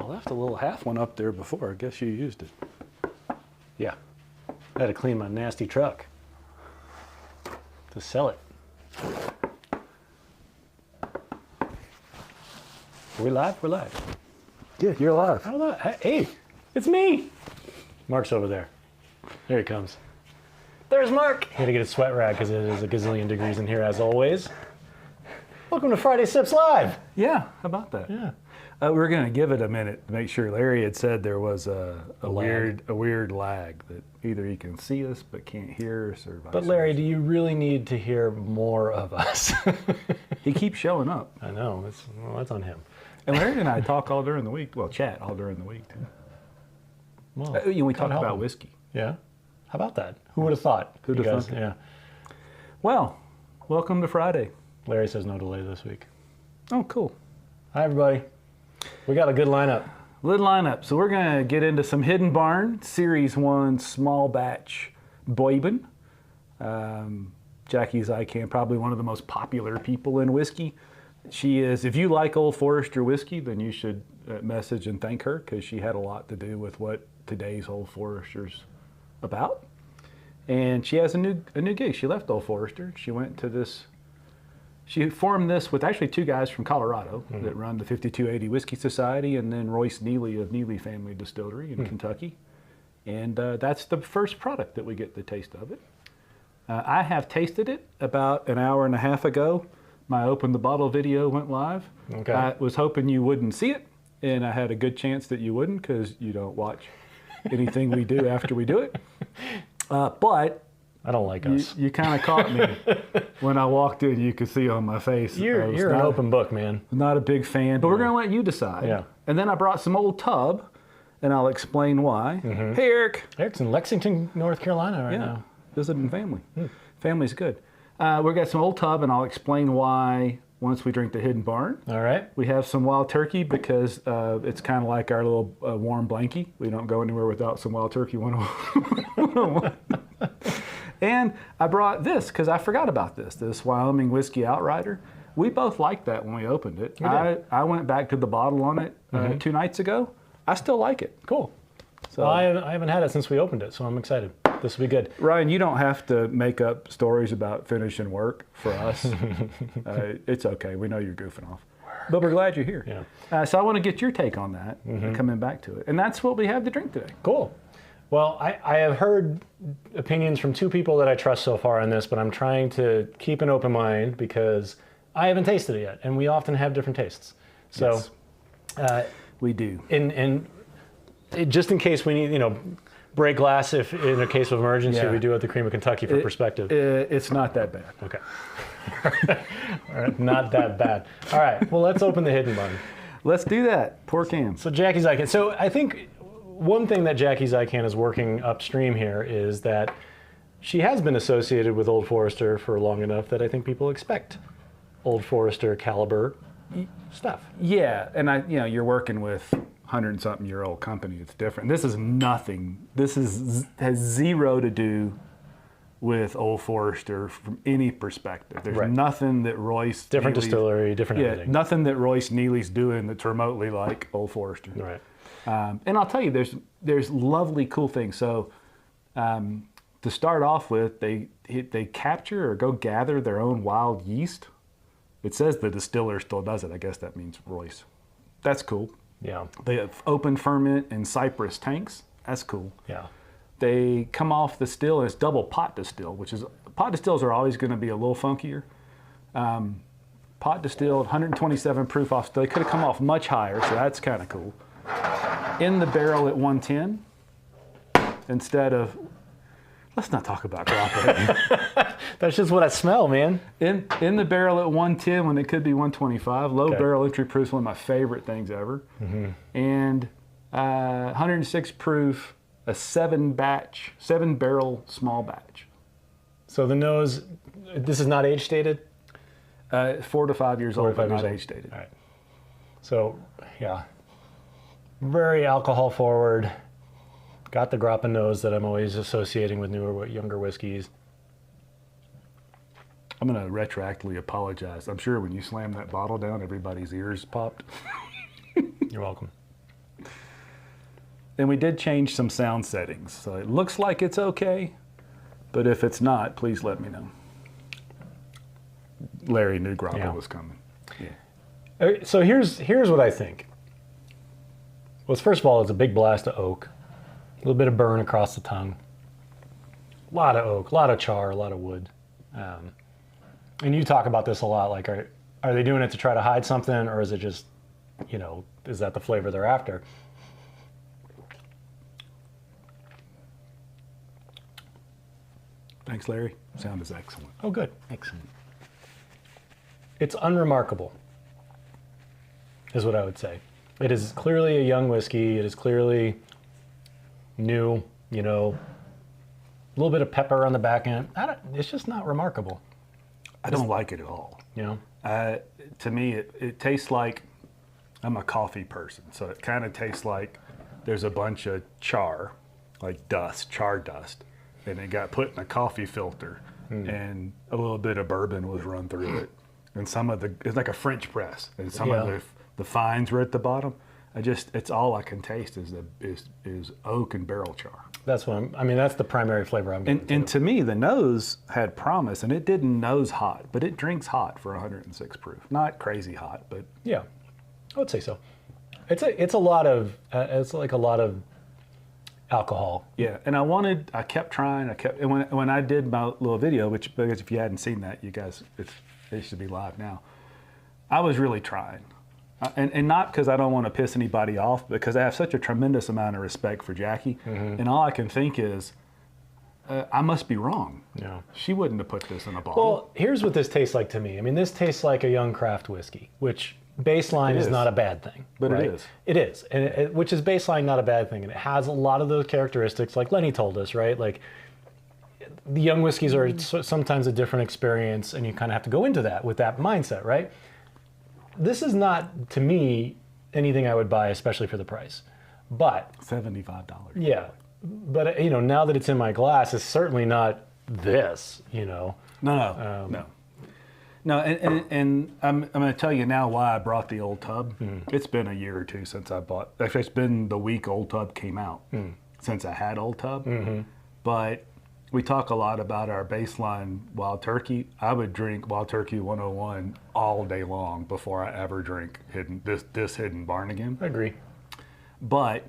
left a little half one up there before. I guess you used it. Yeah. I had to clean my nasty truck to sell it. Are we live? We're live. Yeah, you're alive. Hey, it's me. Mark's over there. There he comes. There's Mark. Had to get a sweat rag because it is a gazillion degrees in here as always. Welcome to Friday Sips Live. Yeah, how about that? Yeah. We're going to give it a minute to make sure. Larry had said there was a weird lag that either he can see us but can't hear us, or vice But Larry, do you really need to hear more of us? He keeps showing up. I know. That's on him. And Larry and I talk all during the week. Well, chat all during the week too. Well, we talk about whiskey. Yeah. How about that? Who would have thought? Who'd have thought? Yeah. Well, welcome to Friday. Larry says no delay this week. Oh, cool. Hi, everybody. We got a good lineup. Good lineup. So we're going to get into some Hidden Barn Series 1 small batch Bourbon. Jackie Zykan, probably one of the most popular people in whiskey. She is, if you like Old Forester whiskey, then you should message and thank her, because she had a lot to do with what today's Old Forester's about. And she has a new gig. She left Old Forester. She went to this. She formed this with actually two guys from Colorado that run the 5280 Whiskey Society, and then Royce Neeley of Neeley Family Distillery in Kentucky. And that's the first product that we get the taste of it. I have tasted it about an hour and a half ago. My Open the Bottle video went live. Okay. I was hoping you wouldn't see it, and I had a good chance that you wouldn't, because you don't watch anything we do after we do it. But I don't like us. you kind of caught me when I walked in. You could see on my face. You're an open book, man. Not a big fan, but we're going to let you decide. Yeah. And then I brought some old tub, and I'll explain why. Hey, Eric. Eric's in Lexington, North Carolina right now. Visiting family. Family's good. We've got some old tub, and I'll explain why once we drink the Hidden Barn. All right. We have some wild turkey, because it's kind of like our little warm blankie. We don't go anywhere without some wild turkey 101. And I brought this because I forgot about this Wyoming Whiskey Outrider. We both liked that when we opened it. I went back to the bottle on it 2 nights ago. I still like it. Cool. So Well, I haven't had it since we opened it, so I'm excited. This will be good. Ryan, you don't have to make up stories about finishing work for us. It's okay. We know you're goofing off. But we're glad you're here. Yeah. So I want to get your take on that, coming back to it. And that's what we have to drink today. Cool. Well, I have heard opinions from 2 people that I trust so far on this, but I'm trying to keep an open mind because I haven't tasted it yet, and we often have different tastes. So we do. Just in case we need, break glass if in a case of emergency, we do it the Cream of Kentucky for perspective. It's not that bad. Okay. All right, not that bad. All right, well, let's open the Hidden Barn. Let's do that. Pour cans. So Jackie Zykan. So I think one thing that Jackie Zykan is working upstream here is that she has been associated with Old Forester for long enough that I think people expect Old Forester caliber stuff. Yeah, and you're working with 100-something-year-old company. It's different. This is nothing. This has zero to do with Old Forester from any perspective. There's nothing that Royce different distillery, different everything. Nothing that Royce Neeley's doing that's remotely like Old Forester. Right. And I'll tell you, there's lovely, cool things. So to start off with, they capture or go gather their own wild yeast. It says the distiller still does it. I guess that means Royce. That's cool. Yeah. They have open ferment in cypress tanks. That's cool. Yeah. They come off the still, and it's double pot distill, which is, pot distills are always going to be a little funkier. Pot distilled, 127 proof off still. They could have come off much higher, so that's kind of cool. In the barrel at 110 instead of, let's not talk about grappa. That's just what I smell, man. In the barrel at 110 when it could be 125. Low barrel entry proof is one of my favorite things ever. And 106 proof, a 7-barrel small batch. So the nose, this is not age stated? 4 to 5 years old, but not age stated. All right. So, yeah. Very alcohol forward. Got the grappa nose that I'm always associating with newer, younger whiskeys. I'm going to retroactively apologize. I'm sure when you slammed that bottle down, everybody's ears popped. You're welcome. And we did change some sound settings. So it looks like it's okay, but if it's not, please let me know. Larry knew grappa was coming. Yeah. So here's what I think. Well, first of all, it's a big blast of oak, a little bit of burn across the tongue, a lot of oak, a lot of char, a lot of wood. And you talk about this a lot, like are they doing it to try to hide something, or is it just, is that the flavor they're after? Thanks, Larry. Sound is excellent. Oh, good. Excellent. It's unremarkable, is what I would say. It is clearly a young whiskey. It is clearly new, a little bit of pepper on the back end. It's just not remarkable. I don't like it at all. To me, it tastes like, I'm a coffee person, so it kind of tastes like there's a bunch of char, like char dust, and it got put in a coffee filter, and a little bit of bourbon was run through it. And it's like a French press, and some of the fines were at the bottom. It's all I can taste is oak and barrel char. That's that's the primary flavor I'm getting. And to me, the nose had promise, and it didn't nose hot, but it drinks hot for 106 proof. Not crazy hot, but yeah, I would say so. It's a lot of it's like a lot of alcohol. Yeah, and I kept trying. And when I did my little video, which because if you hadn't seen that, you guys, it should be live now. I was really trying. And not because I don't want to piss anybody off, because I have such a tremendous amount of respect for Jackie. And all I can think is, I must be wrong. Yeah. She wouldn't have put this in a bottle. Well, here's what this tastes like to me. This tastes like a young craft whiskey, which baseline is not a bad thing. But right? it is. It is. And which is baseline not a bad thing. And it has a lot of those characteristics, like Lenny told us, right? Like, the young whiskeys are sometimes a different experience, and you kind of have to go into that with that mindset, right? This is not, to me, anything I would buy, especially for the price. But $75. Yeah, but now that it's in my glass, it's certainly not this. No. And I'm going to tell you now why I brought the old tub. It's been a year or two since I bought. Actually, it's been the week Old Tub came out since I had Old Tub. But we talk a lot about our baseline Wild Turkey. I would drink Wild Turkey 101 all day long before I ever drink this Hidden Barn again. I agree. But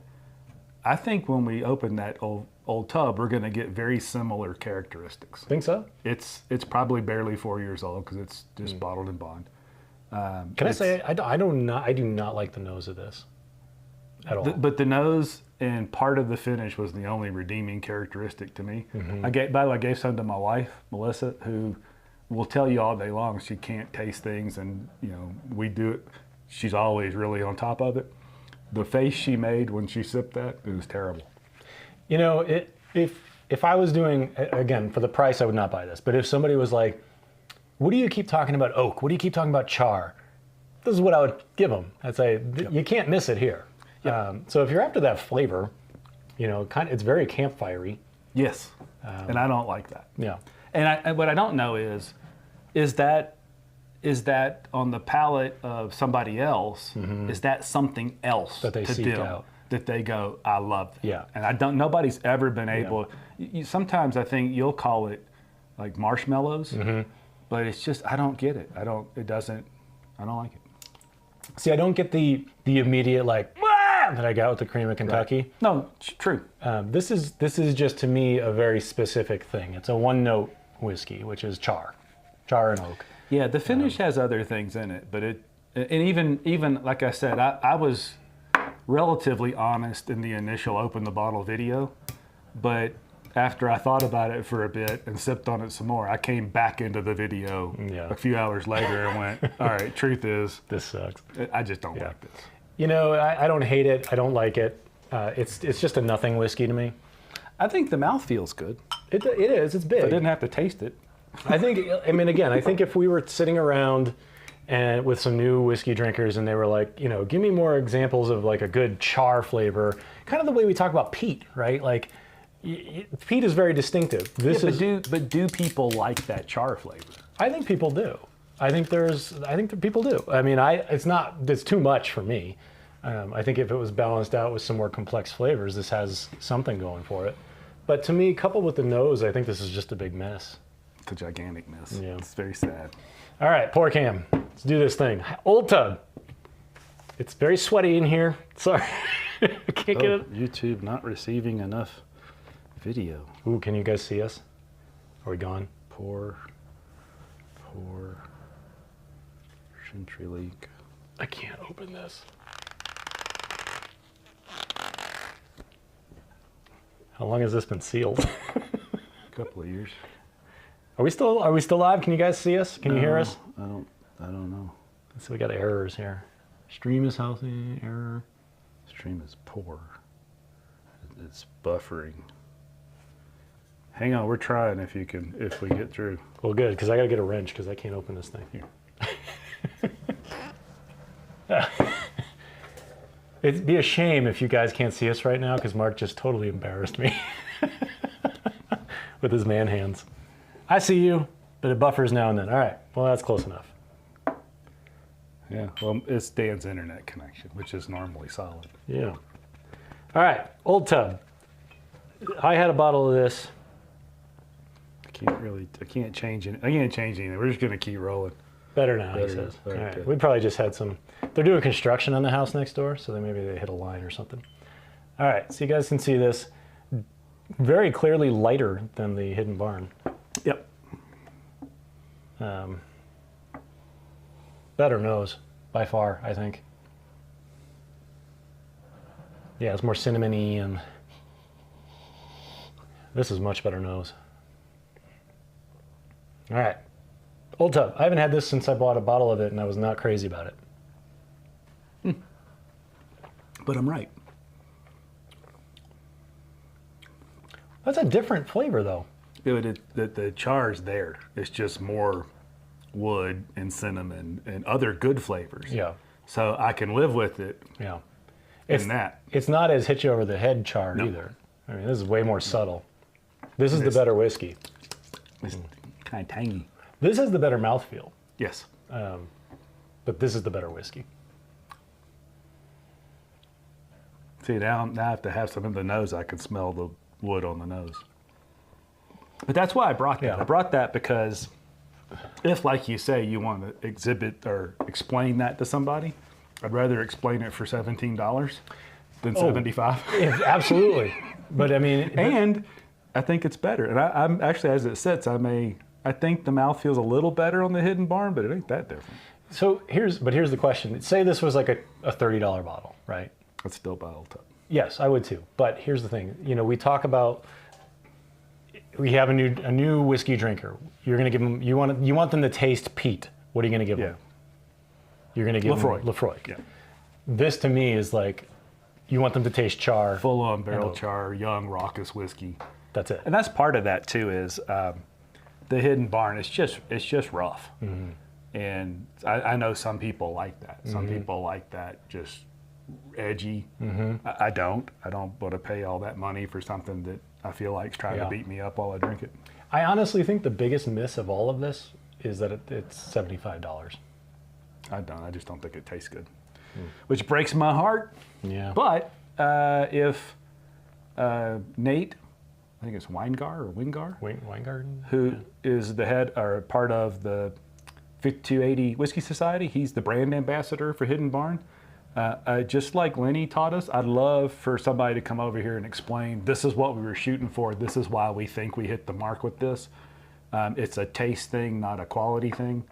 I think when we open that old tub, we're going to get very similar characteristics. Think so? It's probably barely 4 years old because it's just bottled in bond. Can I say I do not like the nose of this at all. But the nose and part of the finish was the only redeeming characteristic to me. By the way, I gave some to my wife, Melissa, who will tell you all day long she can't taste things, and we do it. She's always really on top of it. The face she made when she sipped that, it was terrible. If I was doing, again, for the price, I would not buy this. But if somebody was like, what do you keep talking about oak? What do you keep talking about char? This is what I would give them. I'd say, you can't miss it here. Yep. So if you're after that flavor, it's very campfire-y. Yes, and I don't like that. Yeah. And what I don't know is that on the palate of somebody else, is that something else that they to seek them out? That they go, I love that. Yeah. And nobody's ever been able, sometimes I think you'll call it like marshmallows, but it's just, I don't get it. I don't like it. See, I don't get the immediate that I got with the cream of Kentucky. Right. No, true. This is just to me a very specific thing. It's a one-note whiskey, which is char and oak. Yeah, the finish has other things in it, but even like I said, I was relatively honest in the initial open the bottle video, but after I thought about it for a bit and sipped on it some more, I came back into the video a few hours later and went, all right, truth is, this sucks. I just don't like this. I don't hate it. I don't like it. It's just a nothing whiskey to me. I think the mouth feels good. It is. It's big. I didn't have to taste it. I think if we were sitting around and with some new whiskey drinkers and they were like, give me more examples of like a good char flavor, kind of the way we talk about peat, right? Like, peat is very distinctive. But do people like that char flavor? I think people do. I think people do. It's too much for me. I think if it was balanced out with some more complex flavors, this has something going for it. But to me, coupled with the nose, I think this is just a big mess. It's a gigantic mess. Yeah. It's very sad. All right, pour cam. Let's do this thing. Old Tub. It's very sweaty in here. Sorry. I can't get it. YouTube not receiving enough video. Ooh, can you guys see us? Are we gone? Pour. Entry leak. I can't open this. How long has this been sealed? A couple of years. Are we still live? Can you guys see us? Can you hear us? I don't know. So we got errors here. Stream is healthy, error. Stream is poor. It's buffering. Hang on, we're trying if we get through. Well, good, because I got to get a wrench because I can't open this thing. Here. It'd be a shame if you guys can't see us right now because Mark just totally embarrassed me with his man hands. I see you, but it buffers now and then. All right, well, that's close enough. Yeah, well, it's Dan's internet connection, which is normally solid. Yeah. All right, Old Tub. I had a bottle of this. I can't change anything. We're just going to keep rolling. Better now, he says. All right. We probably just had some. They're doing construction on the house next door, so maybe they hit a line or something. All right, so you guys can see this. Very clearly lighter than the Hidden Barn. Yep. Better nose, by far, I think. Yeah, it's more cinnamony, and this is much better nose. All right. Old Tub. I haven't had this since I bought a bottle of it, and I was not crazy about it. But I'm right. That's a different flavor, though. The char's there. It's just more wood and cinnamon and other good flavors. Yeah. So I can live with it. Yeah. It's not as hit you over the head char either. I mean, this is way more subtle. This is the better whiskey. It's kind of tangy. This has the better mouthfeel. Yes. But this is the better whiskey. See, now I have to have some in the nose. I can smell the wood on the nose. But that's why I brought that. Yeah. I brought that because if, like you say, you want to exhibit or explain that to somebody, I'd rather explain it for $17 than $75. Yeah, absolutely. But I mean... And I think it's better. And I'm actually, as it sits, I think the mouth feels a little better on the Hidden Barn, but it ain't that different. So here's the question. Say this was like a $30 bottle, right? I'd still buy Old Tub. Yes, I would too. But here's the thing. You know, we talk about, we have a new whiskey drinker. You're going to give them, you want them to taste peat. What are you going to give them? You're going to give them Lefroy. Yeah. This to me is like, you want them to taste char. Full on barrel char, young, raucous whiskey. That's it. And that's part of that too is the Hidden Barn. It's just rough. Mm-hmm. And I know some people like that. Some people like that just edgy. Mm-hmm. I don't want to pay all that money for something that I feel like is trying to beat me up while I drink it. I honestly think the biggest miss of all of this is that it's $75. I just don't think it tastes good, which breaks my heart. Yeah. But if Nate, I think it's Winegar or Winegar, Weingarten, who is the head or part of the 5280 Whiskey Society, he's the brand ambassador for Hidden Barn. Just like Lenny taught us, I'd love for somebody to come over here and explain, this is what we were shooting for. This is why we think we hit the mark with this. It's a taste thing, not a quality thing.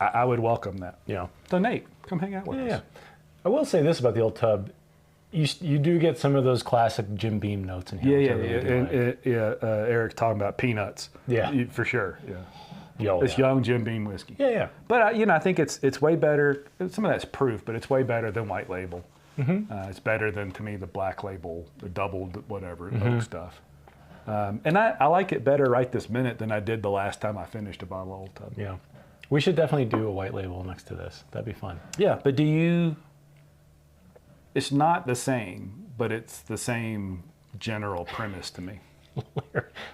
I would welcome that. Yeah. So Nate, come hang out with us. Yeah. I will say this about the Old Tub. You do get some of those classic Jim Beam notes in here. Eric's talking about peanuts. Yeah. For sure. Yeah. It's young Jim Beam whiskey. Yeah. But I think it's way better. Some of that's proof, but it's way better than White Label. Mm-hmm. It's better than, to me, the Black Label, the doubled whatever oak stuff. And I like it better right this minute than I did the last time I finished a bottle of Old Tub. Yeah. We should definitely do a White Label next to this. That'd be fun. Yeah, but it's not the same, but it's the same general premise to me.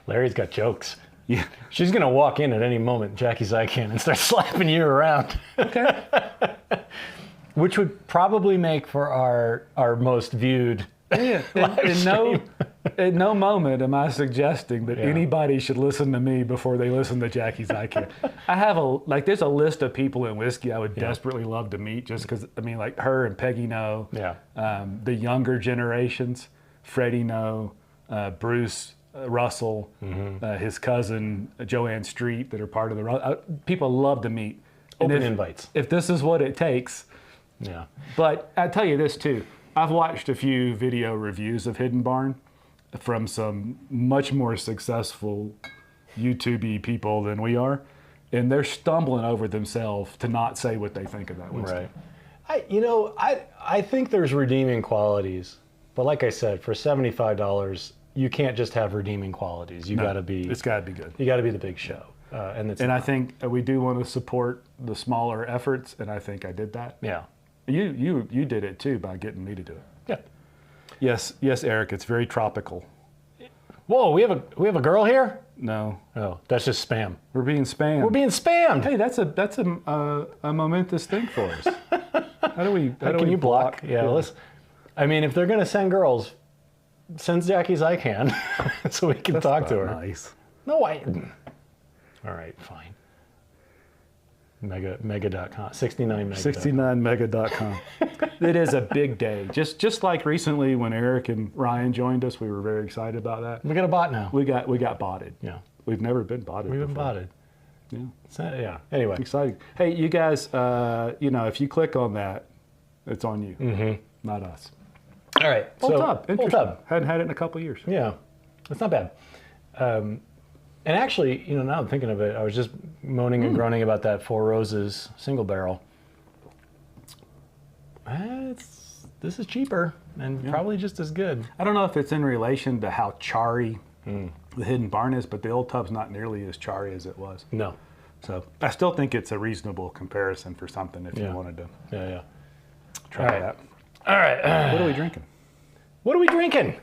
Larry's got jokes. Yeah. She's going to walk in at any moment, Jackie Zykan, and start slapping you around. Okay. Which would probably make for our most viewed live stream. In no moment am I suggesting that anybody should listen to me before they listen to Jackie Zykan. I have there's a list of people in whiskey I would desperately love to meet, just because, I mean, like her and Peggy know. Yeah. The younger generations, Freddie know, Bruce Russell, his cousin Joanne Street, that are part of the people love to meet. Open invites. If this is what it takes. Yeah. But I tell you this too. I've watched a few video reviews of Hidden Barn from some much more successful YouTube-y people than we are, and they're stumbling over themselves to not say what they think of that whiskey. Right. I think there's redeeming qualities, but like I said, for $75, you can't just have redeeming qualities. It's got to be good. You got to be the big show. And I think we do want to support the smaller efforts, and I think I did that. Yeah. You did it too by getting me to do it. Yeah. Yes, Eric. It's very tropical. Whoa, we have a girl here? No. Oh, that's just spam. We're being spammed. We're being spammed. Hey, that's a momentous thing for us. How can you block? Yeah. I mean, if they're gonna send girls, send Jackie Zykan so we can talk to her. Nice. No, all right, fine. Mega.com, 69mega.com. It is a big day. Just like recently when Eric and Ryan joined us, we were very excited about that. We got a bot now. We got botted. Yeah. We've never been botted We've before. been botted. Yeah. Yeah. Anyway. Exciting. Hey, you guys, if you click on that, it's on you, not us. All right. Old Tub. Interesting. Old Tub. Hadn't had it in a couple of years. Yeah. It's not bad. And actually, now I'm thinking of it, I was just moaning and groaning about that Four Roses single barrel. This is cheaper and probably just as good. I don't know if it's in relation to how charry the Hidden Barn is, but the Old Tub's not nearly as charry as it was. No. So I still think it's a reasonable comparison for something if you wanted to try that. All right. What are we drinking? What are we drinking?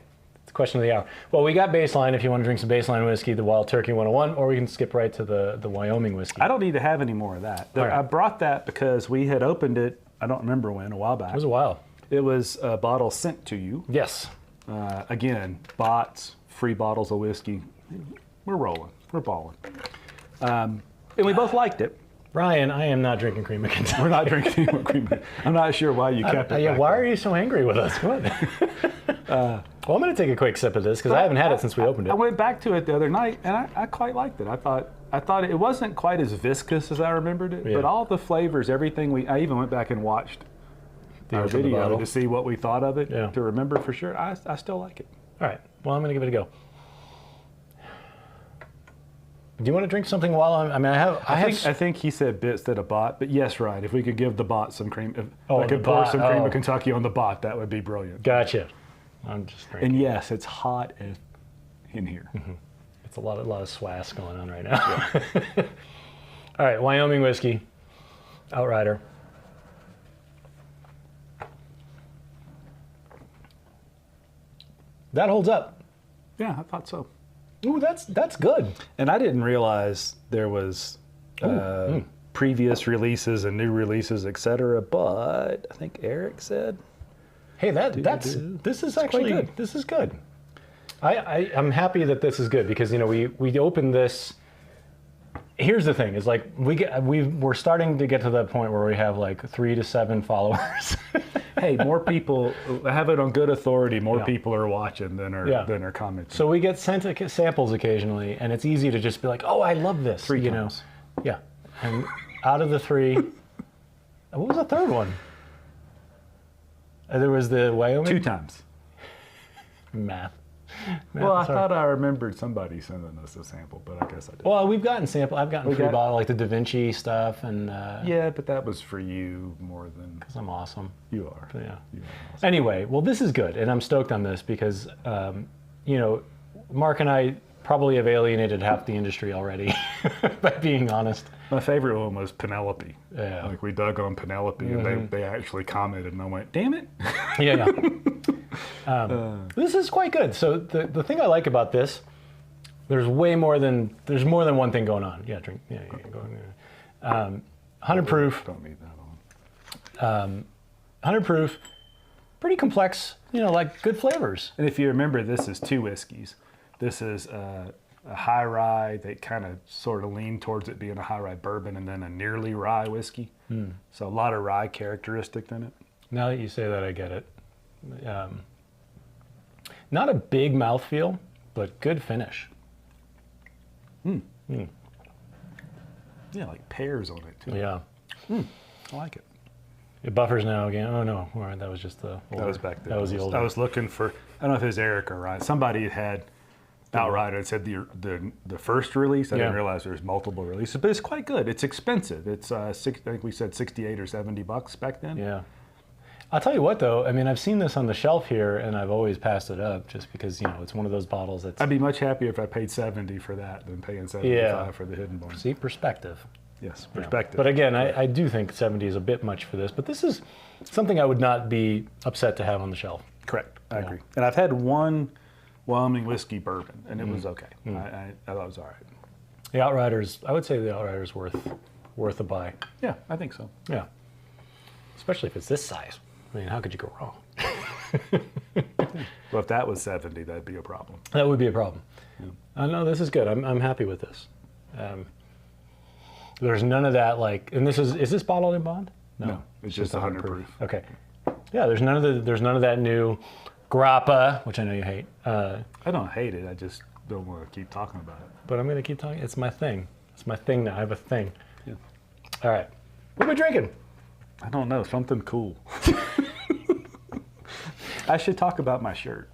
It's the question of the hour. Well, we got Baseline if you want to drink some Baseline whiskey, the Wild Turkey 101, or we can skip right to the Wyoming whiskey. I don't need to have any more of that. All right. I brought that because we had opened it, I don't remember when, a while back. It was a while. It was a bottle sent to you. Yes. Again, bots, free bottles of whiskey. We're rolling. We're balling. And we both liked it. Ryan, I am not drinking cream of Kentucky. We're not drinking cream. I'm not sure why you kept it. Yeah, why are you so angry with us? What? Well, I'm going to take a quick sip of this because I haven't had it since we opened it. I went back to it the other night, and I quite liked it. I thought it wasn't quite as viscous as I remembered it, but all the flavors, everything. I even went back and watched our video to see what we thought of it, to remember for sure. I still like it. All right. Well, I'm going to give it a go. Do you want to drink something while I think he said bits that a bot, but yes, right. If we could give the bot some cream, if I could pour some cream of Kentucky on the bot, that would be brilliant. Gotcha. I'm just drinking. And yes, it's hot in here. Mm-hmm. It's a lot of swass going on right now. Yeah. All right, Wyoming whiskey, Outrider. That holds up. Yeah, I thought so. Ooh, that's good. And I didn't realize there was previous releases and new releases, etc. But I think Eric said, "Hey, this is actually good. This is good." I'm happy that this is good because we opened this. Here's the thing: is like we're starting to get to the point where we have like 3 to 7 followers. Hey, more people have it on good authority. More people are watching than are commenting. So we get sent samples occasionally, and it's easy to just be like, "Oh, I love this." 3 times. Yeah. And out of the 3, what was the third one? There was the Wyoming. 2 times. Math. Well, I thought I remembered somebody sending us a sample, but I guess I didn't. Well, we've gotten sample. I've gotten free bottle, like the Da Vinci stuff, and yeah, but that was for you more than because I'm awesome. You are. Yeah. You are awesome. Anyway, well, this is good, and I'm stoked on this because Mark and I probably have alienated half the industry already by being honest. My favorite one was Penelope. Yeah. Like we dug on Penelope, and they actually commented, and I went, "Damn it!" Yeah. This is quite good. So the thing I like about this, there's more than one thing going on. Yeah, drink. Yeah, go. 100 proof. Don't need that on. 100 proof, pretty complex, like good flavors. And if you remember, this is 2 whiskeys. This is a high rye. They kind of sort of lean towards it being a high rye bourbon, and then a nearly rye whiskey. So a lot of rye characteristic in it. Now that you say that, I get it. Not a big mouthfeel, but good finish. Yeah, like pears on it too. Yeah. I like it. It buffers now again. Oh no, all right, that was just the older. That was back there. That was the older. I was looking for, I don't know if it was Eric or Ryan. Somebody had Outrider and said the first release. I didn't realize there's multiple releases, but it's quite good. It's expensive. It's I think we said $68 or $70 back then. Yeah. I'll tell you what though, I mean, I've seen this on the shelf here and I've always passed it up just because, it's one of those bottles that's... I'd be much happier if I paid $70 for that than paying $75 for the Hidden Barn. See, perspective. Yes, perspective. But again, I do think 70 is a bit much for this, but this is something I would not be upset to have on the shelf. Correct, I agree. And I've had one Wyoming whiskey bourbon, and it was okay. I thought it was all right. The Outriders, I would say the Outriders worth a buy. Yeah, I think so. Yeah. Especially if it's this size. I mean, how could you go wrong? Well, if that was 70, that'd be a problem. That would be a problem. Yeah. No, this is good. I'm happy with this. There's none of that and this is this bottled in bond? No, it's just 100 proof. Okay. Yeah, there's none of that new grappa, which I know you hate. I don't hate it. I just don't want to keep talking about it. But I'm going to keep talking. It's my thing. It's my thing now. I have a thing. Yeah. All right. What are we drinking? I don't know. Something cool. I should talk about my shirt.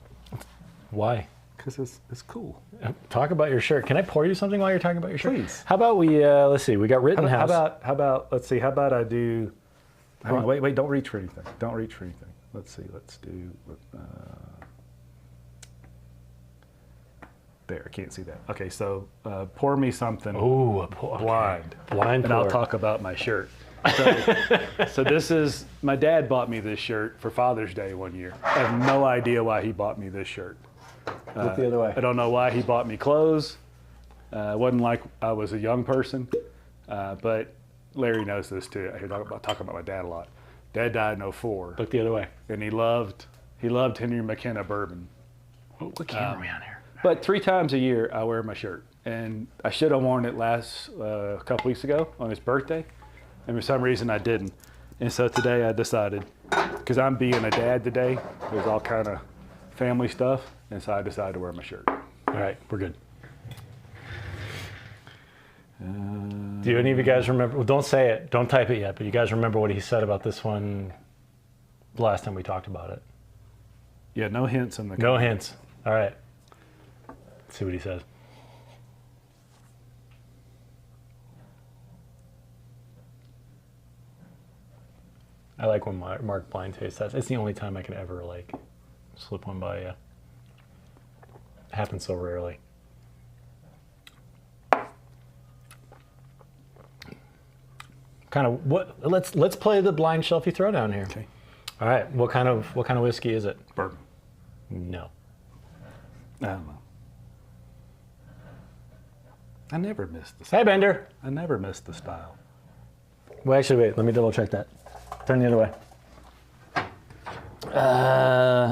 Why? Because it's cool. Talk about your shirt. Can I pour you something while you're talking about your shirt? Please. How about we, let's see, we got Rittenhouse. How about, let's see, how about I do, hang on, wait, don't reach for anything. Don't reach for anything. Let's see, let's do, there, I can't see that. Okay, so pour me something blind. Blind and pour. I'll talk about my shirt. So this is, my dad bought me this shirt for Father's Day one year. I have no idea why he bought me this shirt. Look the other way. I don't know why he bought me clothes. It wasn't like I was a young person, but Larry knows this too. I hear talk about my dad a lot. Dad died in 2004. Look the other way. And he loved Henry McKenna bourbon. What camera are we on here? But 3 times a year I wear my shirt, and I should have worn it last a couple weeks ago on his birthday, and for some reason I didn't. And so today I decided, because I'm being a dad today, there's all kind of family stuff, and so I decided to wear my shirt. All right, we're good. Do any of you guys remember? Well, don't say it. Don't type it yet. But you guys remember what he said about this one the last time we talked about it? Yeah, no hints in the. No hints. All right. Let's see what he says. I like when Mark blind tastes that. It's the only time I can ever slip one by you. It happens so rarely. Kind of what? Let's play the blind shelfie throwdown here. Okay. All right. What kind of whiskey is it? Bourbon. No. I don't know. I never missed the. Hey, Bender. I never missed the style. Well, actually, wait. Let me double check that. Turn the other way.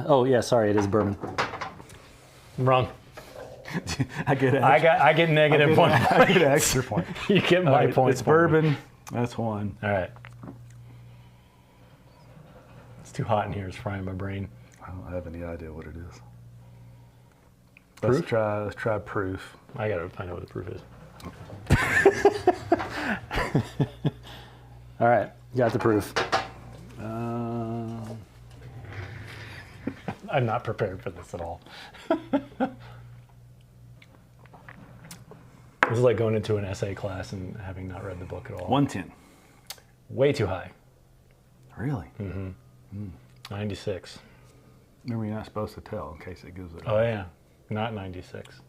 Oh yeah, sorry. It is bourbon. I'm wrong. I get negative point. I get an extra point. You get my point. It's bourbon. That's one. All right. It's too hot in here. It's frying my brain. I don't have any idea what it is. Proof? Let's try proof. I gotta find out what the proof is. All right, got the proof. I'm not prepared for this at all. This is like going into an essay class and having not read the book at all. 110. Way too high. Really? 96. Remember, you're not supposed to tell in case it gives it. Oh yeah, not 96.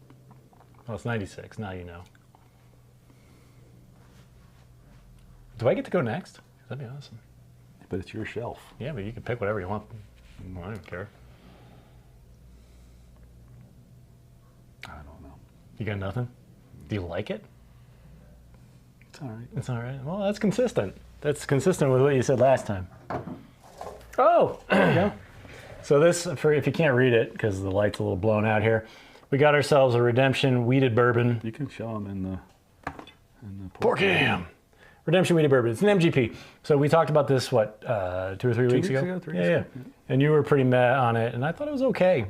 Well, it's 96. Now you know. Do I get to go next? That'd be awesome. But it's your shelf. Yeah, but you can pick whatever you want. Well, I don't care. I don't know. You got nothing? Do you like it? It's all right. It's all right. Well, that's consistent. That's consistent with what you said last time. Oh, there you go. So this, for if you can't read it because the light's a little blown out here, we got ourselves a Redemption Wheated Bourbon. You can show them in the Pour cam. Redemption Wheated Bourbon. It's an MGP. So we talked about this, what, 2 or 3 weeks ago? 3 weeks ago. And you were pretty mad on it, and I thought it was okay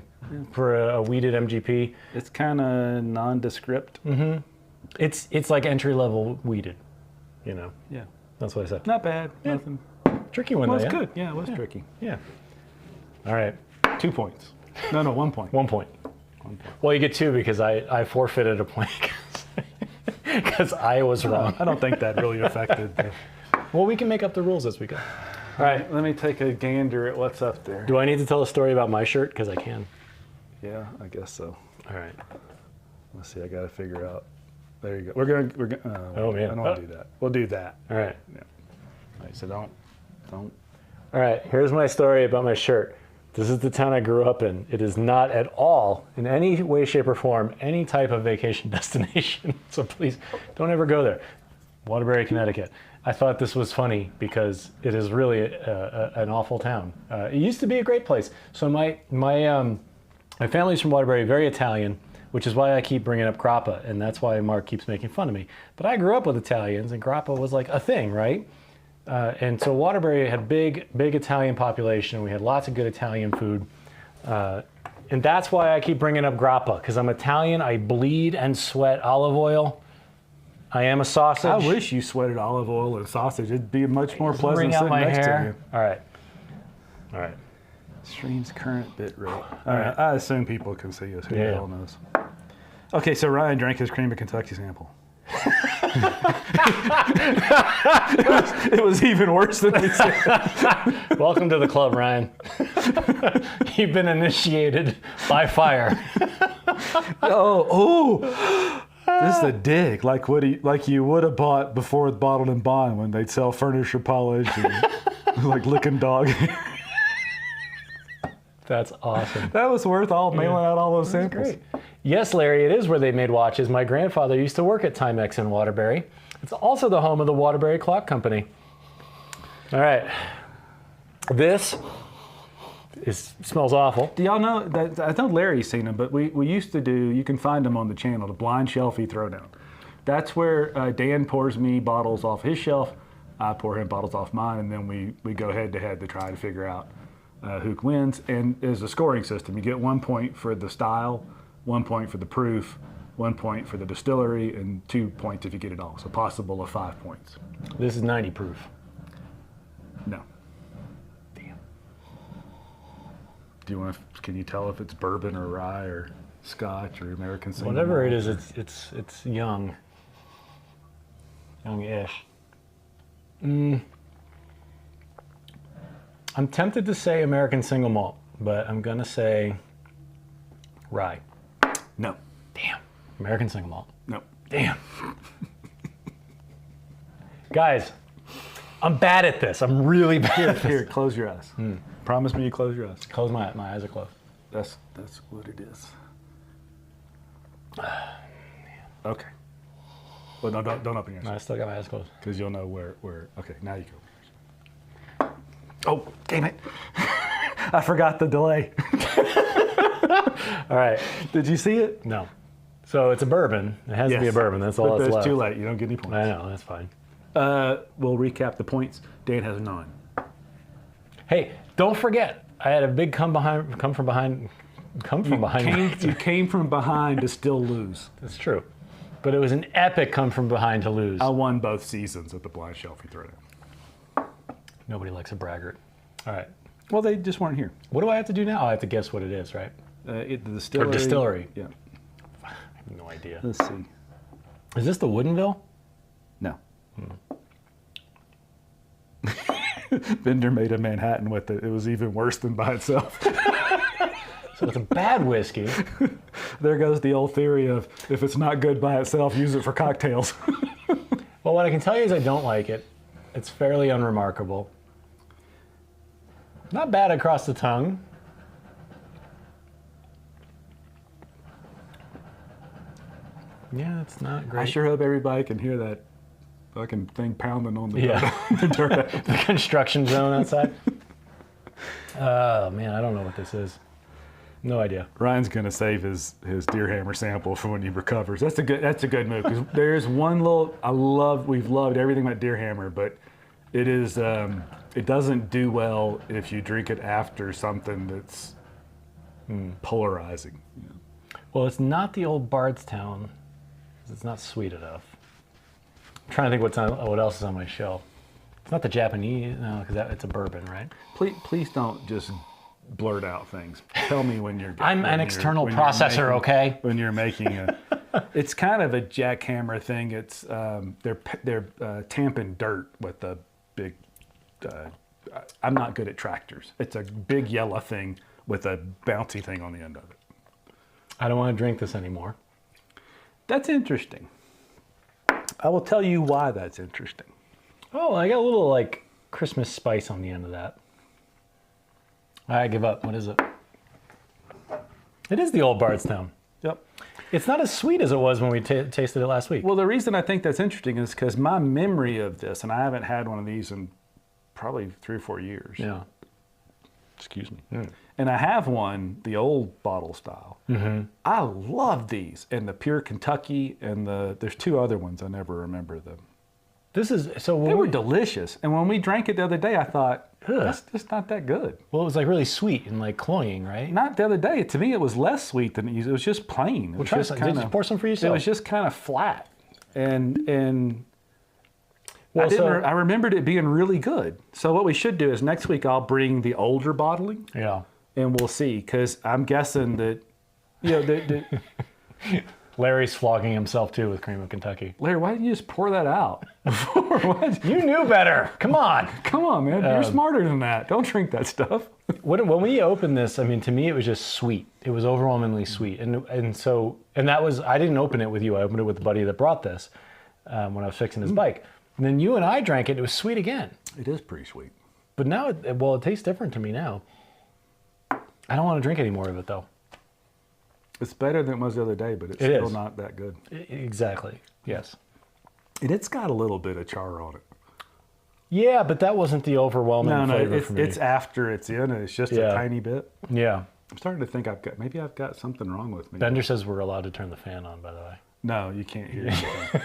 for a wheated MGP. It's kind of nondescript. Mm-hmm. It's like entry-level wheated, you know. Yeah. That's what I said. Not bad. Yeah. Nothing. Tricky one, Well, though, it's yeah? good. Yeah, it was tricky. Yeah. All right. 2 points. No, 1 point. 1 point. 1 point. Well, you get 2 because I forfeited a point because I was wrong. I don't think that really affected. Well, we can make up the rules as we go. All right. Let me take a gander at what's up there. Do I need to tell a story about my shirt? Because I can. Yeah, I guess so. All right. Let's see. I got to figure out. There you go. We're gonna. Oh, man. I don't want to do that. We'll do that. All right. Yeah. All right. So don't. All right. Here's my story about my shirt. This is the town I grew up in. It is not at all, in any way, shape, or form, any type of vacation destination. So please don't ever go there. Waterbury, Connecticut. I thought this was funny because it is really an awful town. It used to be a great place. So my family's from Waterbury, very Italian, which is why I keep bringing up grappa, and that's why Mark keeps making fun of me. But I grew up with Italians, and grappa was like a thing, right? And so Waterbury had big Italian population. We had lots of good Italian food. And that's why I keep bringing up grappa, because I'm Italian. I bleed and sweat olive oil. I am a sausage. I wish you sweated olive oil and sausage. It'd be much more pleasant Bring out sitting my next hair. to All right. All right. you. Stream's current bit rate. All right. right. I assume people can see us. Who the Yeah. hell knows? Okay, so Ryan drank his cream of Kentucky sample. it was even worse than we said. Welcome to the club, Ryan. You've been initiated by fire. This is a dig, like you would have bought before with Bottled and Bond when they'd sell furniture polish and like licking dog. That's awesome. That was worth mailing out all those samples. Great. Yes, Larry, it is where they made watches. My grandfather used to work at Timex in Waterbury. It's also the home of the Waterbury Clock Company. All right. This smells awful. Do y'all know that? I know Larry's seen them, but we used to do, you can find them on the channel, the blind shelfie throwdown. That's where Dan pours me bottles off his shelf, I pour him bottles off mine, and then we go head to head to try to figure out who wins. And there's a scoring system. You get 1 point for the style, 1 point for the proof, 1 point for the distillery, and 2 points if you get it all. So possible of 5 points. This is 90 proof. No. Damn. Do you want to? Can you tell if it's bourbon or rye or Scotch or American single Whatever it malt? is, it's young. Young-ish. I'm tempted to say American single malt, but I'm gonna say rye. No. Damn. American single malt. No. Damn. Guys, I'm bad at this. I'm really bad at this. Here, close your eyes. Promise me you close your eyes. Close my eyes are closed. That's what it is. Okay. Well, no, don't open your No, eyes I still got my eyes closed. because you'll know where. Okay, now you go. Oh, damn it! I forgot the delay. All right. Did you see it? No. So it's a bourbon. It has to be a bourbon. That's all But that's it's left. too late. You don't get any points. I know. That's fine. We'll recap the points. Dan has 9. Hey, don't forget. I had a big come from behind. You came from behind to still lose. That's true. But it was an epic come from behind to lose. I won both seasons at the blind shelfie throwdown. Nobody likes a braggart. All right. Well, they just weren't here. What do I have to do now? I have to guess what it is, right? The distillery. Or distillery. Yeah. I have no idea. Let's see. Is this the Woodinville? No. Bender made a Manhattan with it. It was even worse than by itself. So it's a bad whiskey. There goes the old theory of if it's not good by itself, use it for cocktails. Well, what I can tell you is I don't like it. It's fairly unremarkable. Not bad across the tongue. Yeah, it's not great. I sure hope everybody can hear that fucking thing pounding on the Yeah. the dirt. The construction zone outside. Oh man, I don't know what this is. No idea. Ryan's gonna save his deer hammer sample for when he recovers. That's a good move because there's one little we've loved everything about deer hammer, but it is it doesn't do well if you drink it after something that's polarizing. Well, it's not the old Bardstown. It's not sweet enough. I'm trying to think what else is on my shelf. It's not the Japanese, no, because it's a bourbon, right? Please don't just blurt out things. Tell me when you're. I'm an external processor, okay? When you're making it's kind of a jackhammer thing. It's they're tamping dirt with a big. I'm not good at tractors. It's a big yellow thing with a bouncy thing on the end of it. I don't want to drink this anymore. That's interesting. I will tell you why that's interesting. Oh, I got a little like Christmas spice on the end of that. I give up. What is it? It is the old Bardstown. Yep. It's not as sweet as it was when we tasted it last week. Well, the reason I think that's interesting is because my memory of this, and I haven't had one of these in probably 3 or 4 years. Yeah. Excuse me. And I have one, the old bottle style. Mm-hmm. I love these, and the Pure Kentucky, and there's 2 other ones. I never remember them. This is so. They were delicious, and when we drank it the other day, I thought that's just not that good. Well, it was like really sweet and like cloying, right? Not the other day. To me, it was less sweet than it used. It was just plain. It was just Did you pour some for yourself? It was just kind of flat, and. Well, I remembered it being really good. So what we should do is next week I'll bring the older bottling. Yeah. And we'll see, because I'm guessing that, Larry's flogging himself too with cream of Kentucky. Larry, why didn't you just pour that out? You knew better. Come on. Come on, man. You're smarter than that. Don't drink that stuff. When we opened this, I mean, to me, it was just sweet. It was overwhelmingly sweet. And that was, I didn't open it with you. I opened it with the buddy that brought this when I was fixing his bike. And then you and I drank it. It was sweet again. It is pretty sweet. But now, it tastes different to me now. I don't want to drink any more of it, though. It's better than it was the other day, but it's still not that good. Exactly. Yes. And it's got a little bit of char on it. Yeah, but that wasn't the overwhelming flavor for me. It's after it's in, and it's just a tiny bit. Yeah. I'm starting to think maybe I've got something wrong with me. Bender says we're allowed to turn the fan on, by the way. No, you can't hear anything.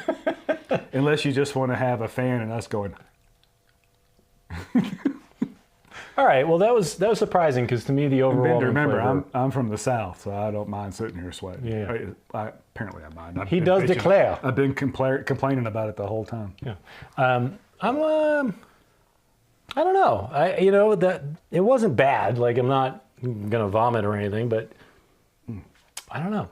Unless you just want to have a fan and us going. All right. Well, that was surprising because to me the overwhelming remember, flavor. I'm from the South, so I don't mind sitting here sweating. Yeah. Apparently I mind. He does declare. I've been complaining about it the whole time. Yeah. I don't know. That it wasn't bad. Like I'm not gonna vomit or anything, but I don't know.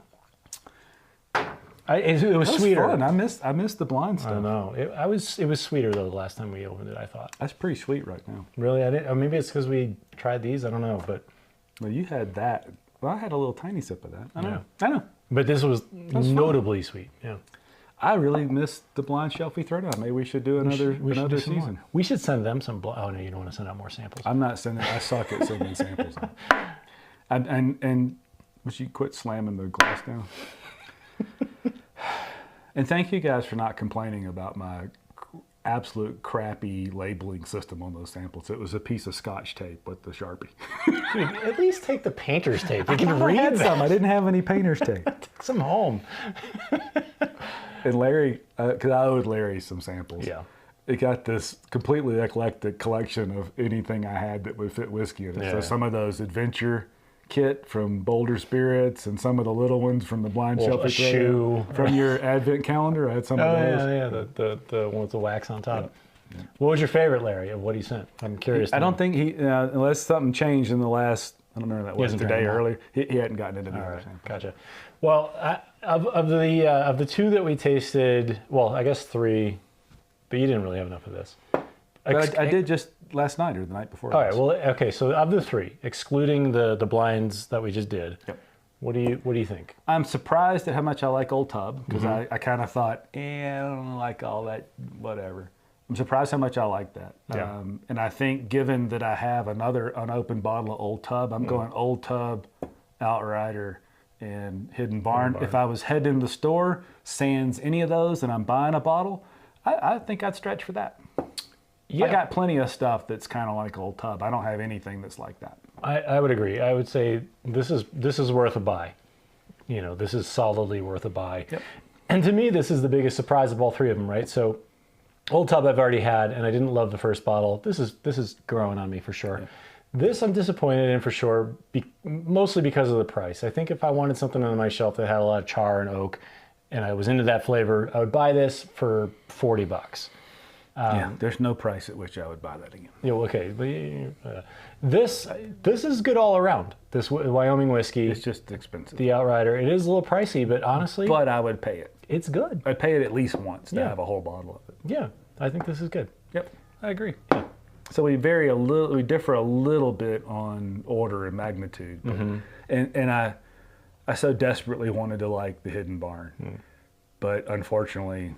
It was sweeter. Fun. I missed the blind stuff. I know. It was sweeter though the last time we opened it. I thought that's pretty sweet right now. Really, I didn't. Or maybe it's because we tried these. I don't know, but well, you had that. Well, I had a little tiny sip of that. I know. But this was notably sweet. Yeah. I really missed the blind shelf we threw down. Maybe we should do another season. We should send them some. Oh no, you don't want to send out more samples. I'm not sending. I suck at sending samples out. And would you quit slamming the glass down? And thank you guys for not complaining about my absolute crappy labeling system on those samples. It was a piece of Scotch tape with the Sharpie. Dude, at least take the painter's tape. You can I read had that. some. I didn't have any painter's tape. Take some home. And Larry, because I owed Larry some samples. Yeah. It got this completely eclectic collection of anything I had that would fit whiskey in it. Yeah. So some of those adventure kit from Boulder Spirits and some of the little ones from the blind shelf. A shoe. From your advent calendar. I had some of those. Yeah. The one with the wax on top. Yeah. What was your favorite, Larry, of what he sent? I'm curious. I don't think he, unless something changed in the last, I don't remember that was today or earlier, he hadn't gotten into the other sample. Gotcha. Well, of the 2 that we tasted, well, I guess 3, but you didn't really have enough of this. But I did just last night or the night before. All right. Well, okay. So of the 3, excluding the blinds that we just did, yep. What do you think? I'm surprised at how much I like Old Tub because I kind of thought, I don't like all that, whatever. I'm surprised how much I like that. Yeah. And I think given that I have another unopened bottle of Old Tub, I'm going Old Tub, Outrider, and Hidden Barn. If I was heading to the store, sans any of those, and I'm buying a bottle, I think I'd stretch for that. Yeah. I got plenty of stuff that's kind of like Old Tub. I don't have anything that's like that. I would agree. I would say this is worth a buy. You know, this is solidly worth a buy. Yep. And to me, this is the biggest surprise of all three of them, right? So Old Tub I've already had, and I didn't love the first bottle. This is growing on me for sure. Yeah. This I'm disappointed in for sure, mostly because of the price. I think if I wanted something on my shelf that had a lot of char and oak, and I was into that flavor, I would buy this for $40. Yeah, there's no price at which I would buy that again. Yeah, okay. This is good all around. This Wyoming whiskey. It's just expensive. The Outrider. It is a little pricey, but honestly, but I would pay it. It's good. I'd pay it at least once to have a whole bottle of it. Yeah, I think this is good. Yep, I agree. Yeah. So we differ a little bit on order and magnitude, but, and I so desperately wanted to like the Hidden Barn, but unfortunately,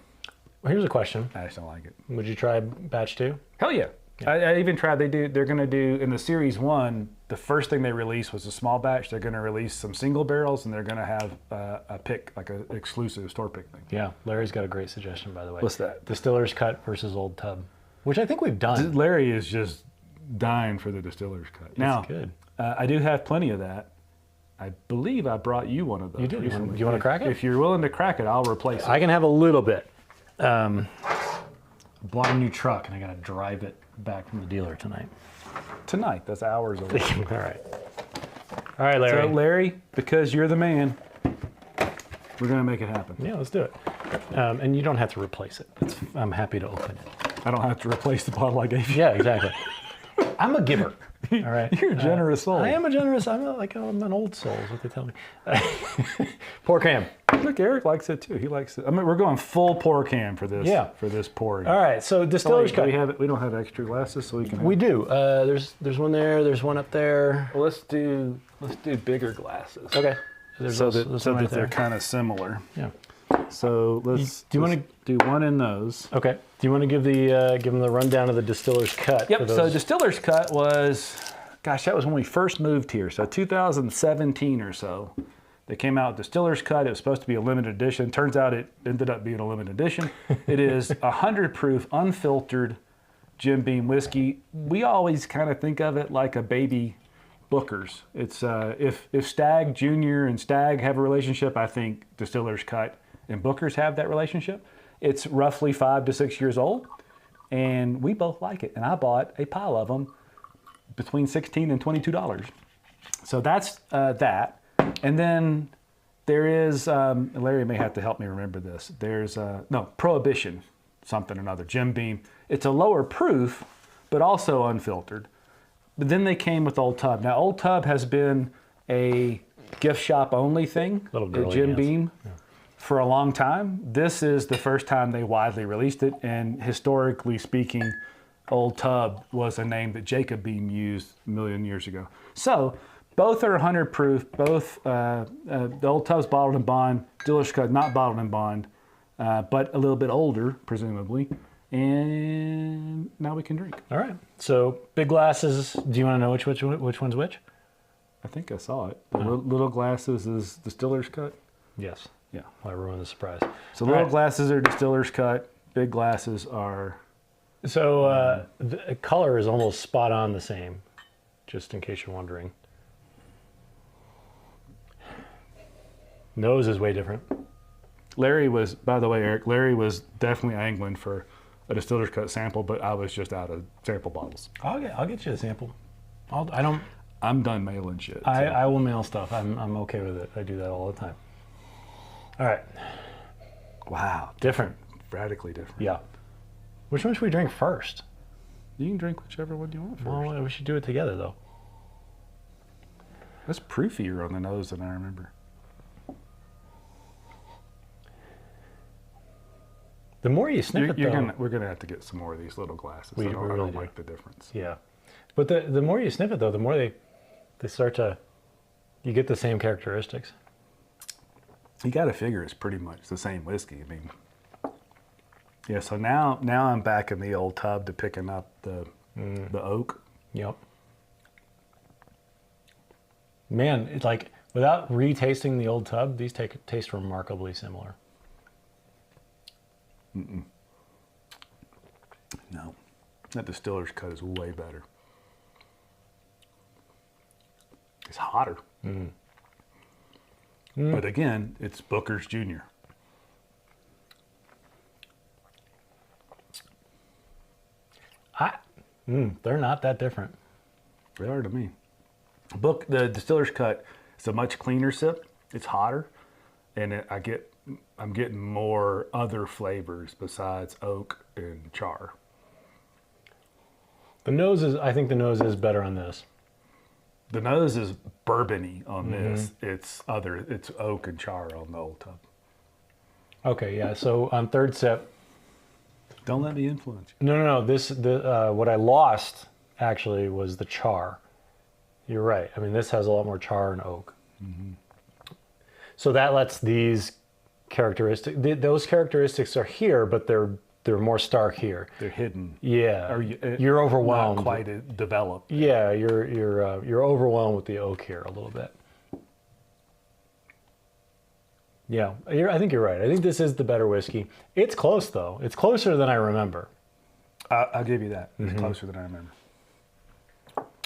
Well, here's a question. I just don't like it. Would you try batch 2? Hell yeah. I even tried. They're going to do in the series 1. The first thing they released was a small batch. They're going to release some single barrels, and they're going to have a pick, like an exclusive store pick thing. Yeah, Larry's got a great suggestion, by the way. What's that? Distillers Cut versus Old Tub, which I think we've done. Larry is just dying for the Distillers Cut. It's now, good. I do have plenty of that. I believe I brought you one of those. You do. Recently. You want to crack it? If you're willing to crack it, I'll replace it. I can have a little bit. I bought a new truck, and I got to drive it back from the dealer tonight. Tonight, that's hours away. All right, Larry. So, Larry, because you're the man, we're going to make it happen. Yeah, let's do it. And you don't have to replace it. I'm happy to open it. I don't have to replace the bottle I gave you. Yeah, exactly. I'm a giver. All right. You're a generous soul. I am a generous. I'm an old soul, is what they tell me. Pork ham. Look, Eric likes it too. He likes it. I mean, we're going full pork ham for this. Yeah. For this pouring. All right. So Distillers Cut. We don't have extra glasses, so we can. We do. There's one there. There's one up there. Well, let's do bigger glasses. Okay. There's so that they're kind of similar. Yeah. So let's. Do you want to do one in those? Okay. Do you want to give them the rundown of the Distillers Cut? Yep. So Distillers Cut was, gosh, that was when we first moved here. So 2017 or so. They came out with Distillers Cut. It was supposed to be a limited edition. Turns out it ended up being a limited edition. It is 100 proof, unfiltered Jim Beam whiskey. We always kind of think of it like a baby Booker's. It's if Stagg Junior and Stagg have a relationship, I think Distillers Cut and Booker's have that relationship. It's roughly 5 to 6 years old, and we both like it. And I bought a pile of them between $16 and $22. So that's that. And then there is, Larry may have to help me remember this. There's, Prohibition, something or another, Jim Beam. It's a lower proof, but also unfiltered. But then they came with Old Tub. Now, Old Tub has been a gift shop only thing at Jim Beam for a long time. This is the first time they widely released it. And historically speaking, Old Tub was a name that Jacob Beam used a million years ago. So, both are 100 proof. Both the Old Tub's bottled in bond. Distillers Cut not bottled in bond, but a little bit older, presumably. And now we can drink. All right. So big glasses. Do you want to know which one's which? I think I saw it. The little glasses is Distillers Cut. Yes. Yeah. I ruined the surprise. So little glasses are Distillers Cut. Big glasses are. So the color is almost spot on the same, just in case you're wondering. Nose is way different. Larry was, by the way, Eric, Larry was definitely angling for a Distillers Cut sample, but I was just out of sample bottles. I'll get you a sample. I'm done mailing shit. I will mail stuff. I'm okay with it. I do that all the time. All right. Wow. Different. Radically different. Yeah. Which one should we drink first? You can drink whichever one you want first. Well, we should do it together, though. That's proofier on the nose than I remember. The more you sniff it, though... We're going to have to get some more of these little glasses. I really don't do. like the difference. Yeah. But the more you sniff it, though, the more they start to... You get the same characteristics. You got to figure it's pretty much the same whiskey. I mean... Yeah, so now I'm back in the Old Tub to picking up the oak. Yep. Man, it's like, without retasting the Old Tub, these taste remarkably similar. No. That Distillers Cut is way better. It's hotter. But again, it's Booker's Jr. They're not that different. They are to me. The Distillers Cut is a much cleaner sip. It's hotter, and I'm getting more other flavors besides oak and char. I think the nose is better on this. The nose is bourbon-y on this. It's oak and char on the Old Tub. Okay, yeah. So on third sip, Don't let me influence you. no. What I lost actually was the char. You're right. I mean, this has a lot more char and oak. So that lets these characteristics. Those characteristics are here, but they're more stark here. They're hidden. Yeah, you're overwhelmed. Not quite developed. Yeah, you're overwhelmed with the oak here a little bit. Yeah, I think you're right. I think this is the better whiskey. It's close though. It's closer than I remember. I'll give you that. It's closer than I remember.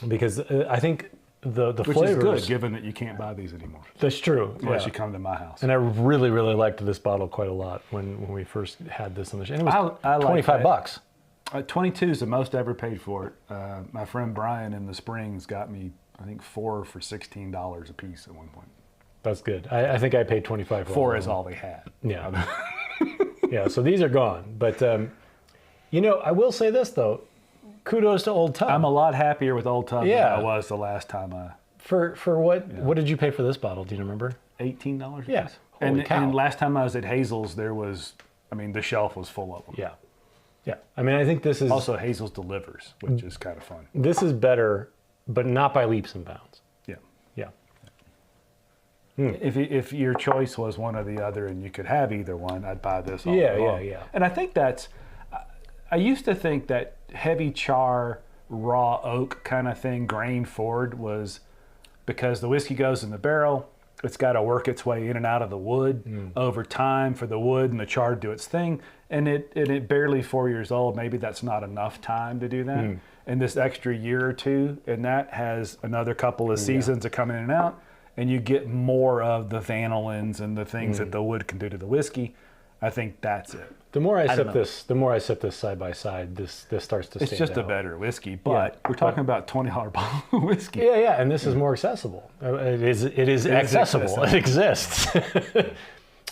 Because I think the Which flavors. is good, given that you can't buy these anymore That's true. unless yeah. you come to my house. And I really, really liked this bottle quite a lot when we first had this on the show. And it was I like 25 that. bucks. 22 is the most I ever paid for it. My friend Brian in the Springs got me, I think, 4 for $16 a piece at one point. That's good. I think I paid 25 for 4 all is of them. all they had. Yeah. Yeah, so these are gone. But, I will say this, though. Kudos to Old Tub. I'm a lot happier with Old Tub Yeah. than I was the last time. For what did you pay for this bottle? Do you remember? $18 a Yeah. piece. Holy cow. And last time I was at Hazel's, the shelf was full of them. Yeah. Yeah. I mean, I think this is... Also, Hazel's delivers, which is kind of fun. This is better, but not by leaps and bounds. Yeah. Yeah. If your choice was one or the other and you could have either one, I'd buy this all Yeah, day long. yeah. And I think I used to think that heavy char, raw oak kind of thing, grain forward, was because the whiskey goes in the barrel, it's got to work its way in and out of the wood over time for the wood and the char to do its thing. And it barely 4 years old, maybe that's not enough time to do that. And this extra year or two, and that has another couple of seasons of coming in and out, and you get more of the vanillins and the things that the wood can do to the whiskey. I think that's it. The more I don't sip this side by side, this starts to stand out. It's just a better whiskey, but we're talking about $20 bottle of whiskey. Yeah, and this is more accessible. It is accessible. It exists.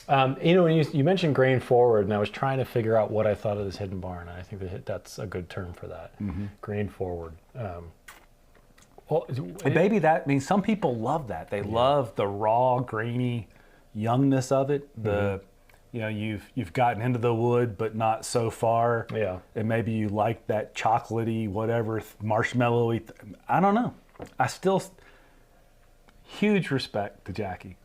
When you mentioned grain forward, and I was trying to figure out what I thought of this hidden barn, and I think that's a good term for that. Grain forward. And maybe that means some people love that. They love the raw, grainy youngness of it. You've gotten into the wood, but not so far. Yeah. And maybe you like that chocolatey, whatever, marshmallowy. I don't know. I still huge respect to Jackie.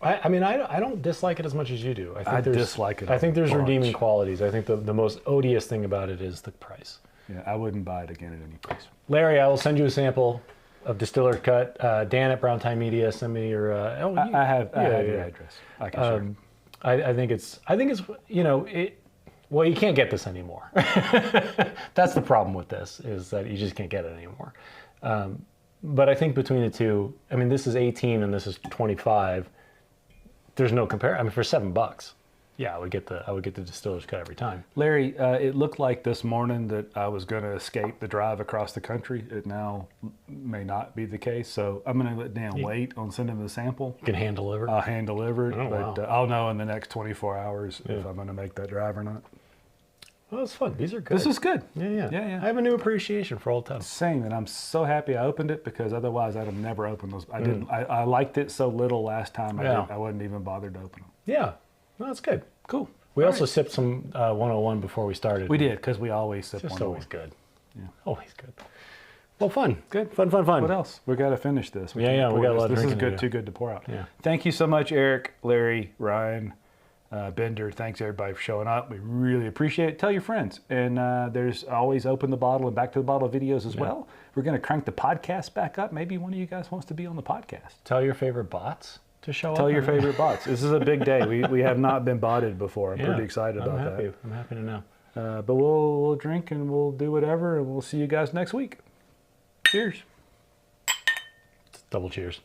I don't dislike it as much as you do. I dislike it. I think there's a bunch. redeeming qualities. I think the most odious thing about it is the price. Yeah, I wouldn't buy it again at any price. Larry, I will send you a sample of Distillers Cut. Dan at Brown Tie Media, send me your. I have your address. I can share. I think it's well, you can't get this anymore. That's the problem with this, is that you just can't get it anymore. But I think between the two, this is 18 and this is 25. There's no comparison. For $7, yeah, I would get the Distillers Cut every time. Larry, it looked like this morning that I was going to escape the drive across the country. It now may not be the case, so I'm going to let Dan wait on sending the sample. You can hand deliver. I'll hand deliver it, but wow. I'll know in the next 24 hours if I'm going to make that drive or not. Well, it's fun. These are good. This is good. Yeah. I have a new appreciation for Old Tub. Same, and I'm so happy I opened it, because otherwise I'd have never opened those. I didn't. I liked it so little last time. I wasn't even bothered to open them. Yeah, well, that's good. Cool. We also sipped some 101 before we started. We did, because we always sip It's just 101. always good. Yeah. Always good. Well, fun. Good. Fun. What else? We got to finish this. We got a lot of This is drinking to good. do. Too good to pour out. Yeah. Thank you so much, Eric, Larry, Ryan, Bender. Thanks everybody for showing up. We really appreciate it. Tell your friends. And there's always Open the Bottle and Back to the Bottle videos as well. We're going to crank the podcast back up. Maybe one of you guys wants to be on the podcast. Tell your favorite bots to show up. Tell your favorite bots. This is a big day. We have not been botted before. I'm pretty excited about that. I'm happy to know. But we'll drink and we'll do whatever, and we'll see you guys next week. Cheers. Double cheers.